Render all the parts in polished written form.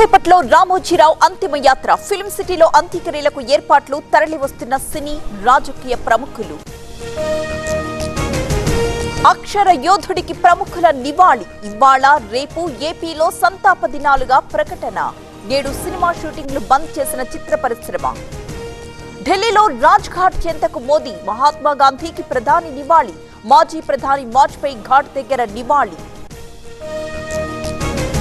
కాసేపట్లో రామోజీరావు అంతిమ యాత్ర ఫిల్మ్ సిటీలో అంత్యక్రియలకు ఏర్పాట్లు తరలి వస్తున్న సినీ రాజకీయ ప్రముఖులు అక్షర యోధుడికి ప్రముఖుల నివాళి ఇవాళ రేపు ఏపీలో సంతాప దినాలుగా ప్రకటన నేడు సినిమా షూటింగ్లు బంద్ చేసిన చిత్ర పరిశ్రమ ఢిల్లీలో రాజ్ ఘాట్ చెంతకు మోదీ మహాత్మా గాంధీకి ప్రధాని నివాళి మాజీ ప్రధాని వాజ్పేయి ఘాట్ దగ్గర నివాళి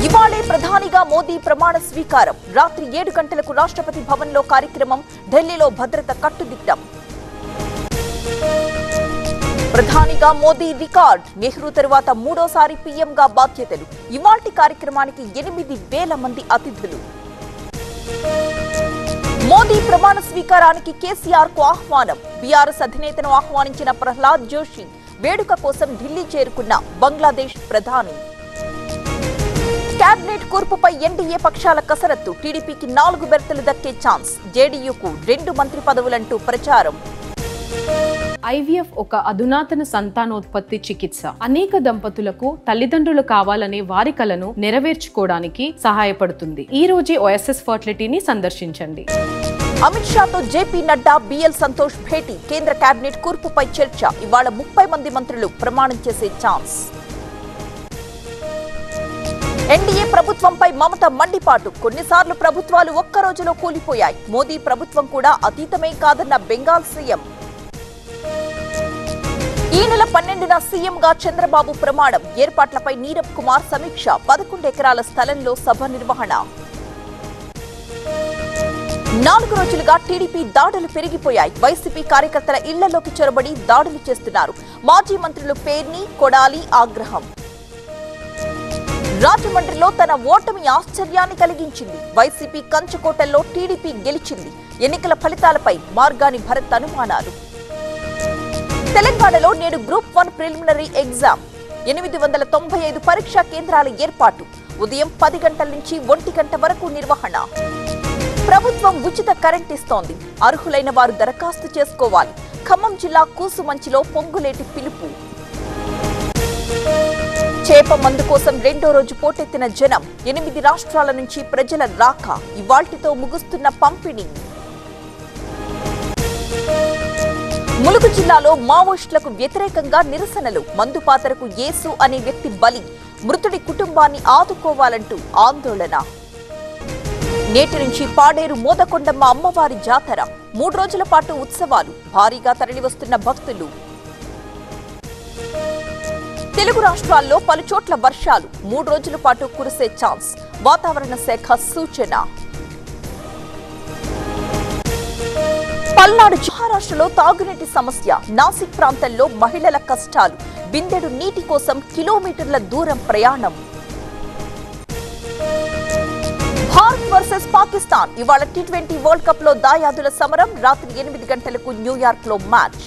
ఇవాళే ప్రధానిగా మోదీ ప్రమాణ స్వీకారం రాత్రి 7 గంటలకు రాష్ట్రపతి భవన్లో కార్యక్రమం ఢిల్లీలో భద్రత కట్టుదిట్టం ప్రధానిగా మోదీ రికార్డ్ నెహ్రూ తరువాత మూడోసారి పీఎంగా బాధ్యతలు ఇవాల్టి కార్యక్రమానికి 8,000 మంది అతిథులు మోదీ ప్రమాణ స్వీకారానికి కేసీఆర్ కు ఆహ్వానం బీఆర్ఎస్ అధినేతను ఆహ్వానించిన ప్రహ్లాద్ జోషి వేడుక కోసం ఢిల్లీ చేరుకున్న బంగ్లాదేశ్ ప్రధాని కేబినెట్ కూర్పుపై ఎన్డీఏ పక్షాల కసరత్తు టీడీపీకి 4 బెర్తులు దక్కే ఛాన్స్ జేడీయూకు 2 మంత్రి పదవులంటూ ప్రచారం ఐవీఎఫ్ ఒక అధునాతన సంతానోత్పత్తి చికిత్స అనేక దంపతులకు తల్లిదండ్రులు కావాలనే వారి కలను నెరవేర్చుకోవడానికి సహాయపడుతుంది ఈ రోజే ఓఎస్ఎస్ ఫర్టిలిటీని సందర్శించండి అమిత్ షాతో జేపీ నడ్డా బిఎల్ సంతోష్ భేటీ కేంద్ర కేబినెట్ కూర్పుపై చర్చ ఇవాళ 30 మంది మంత్రులు ప్రమాణం చేసే ఛాన్స్ ఎన్డీఏ ప్రభుత్వంపై మమత మండిపాటు కొన్నిసార్లు ప్రభుత్వాలు ఒక్క రోజులో కూలిపోయాయి మోదీ ప్రభుత్వం కూడా అతీతమే కాదన్న బెంగాల్ సీఎం ఈ నెల 12న సీఎంగా చంద్రబాబు ప్రమాణం ఏర్పాట్లపై నీరబ్ కుమార్ సమీక్ష 11 ఎకరాల స్థలంలో సభ నిర్వహణ 4 రోజులుగా టీడీపీ దాడులు పెరిగిపోయాయి వైసీపీ కార్యకర్తల ఇళ్లలోకి చొరబడి దాడులు చేస్తున్నారు మాజీ మంత్రులు పేర్ని కొడాలి ఆగ్రహం రాజమండ్రిలో తన ఓటమి ఆశ్చర్యాన్ని కలిగించింది వైసీపీ కంచుకోటల్లో టీడీపీ గెలిచింది ఎన్నికల ఫలితాలపై మార్గాని భరత్ అనుమానాలు తెలంగాణలో నేడు గ్రూప్ 1 ప్రిలిమినరీ ఎగ్జామ్ 895 పరీక్షా కేంద్రాల ఏర్పాటు ఉదయం 10 గంటల నుంచి 1 గంట వరకు నిర్వహణ ప్రభుత్వం ఉచిత కరెంట్ ఇస్తోంది అర్హులైన వారు దరఖాస్తు చేసుకోవాలి ఖమ్మం జిల్లా కూసుమంచిలో పొంగులేటి పిలుపు చేప మందు కోసం 2వ రోజు పోటెత్తిన జనం 8 రాష్ట్రాల నుంచి ప్రజల రాక ఇవాల్టితో ముగుస్తున్న పంపిణీ ములుగు జిల్లాలో మావోయిస్టులకు వ్యతిరేకంగా నిరసనలు మందుపాతరకు యేసు అనే వ్యక్తి బలి మృతుడి కుటుంబాన్ని ఆదుకోవాలంటూ ఆందోళన నేటి నుంచి పాడేరు మోదకొండమ్మ అమ్మవారి జాతర 3 రోజుల పాటు ఉత్సవాలు భారీగా తరలివస్తున్న భక్తులు తెలుగు రాష్ట్రాల్లో పలుచోట్ల వర్షాలు 3 రోజుల పాటు కురిసే ఛాన్స్ వాతావరణ శాఖ సూచన పల్నాడు మహారాష్ట్రలో తాగునీటి సమస్య నాసిక్ ప్రాంతంలో మహిళల కష్టాలు బిందెడు నీటి కోసం కిలోమీటర్ల దూరం ప్రయాణం భారత్ వర్సెస్ పాకిస్తాన్ ఇవాళ టీ20 వరల్డ్ కప్ లో దాయాదుల సమరం రాత్రి 8 గంటలకు న్యూయార్క్ లో మ్యాచ్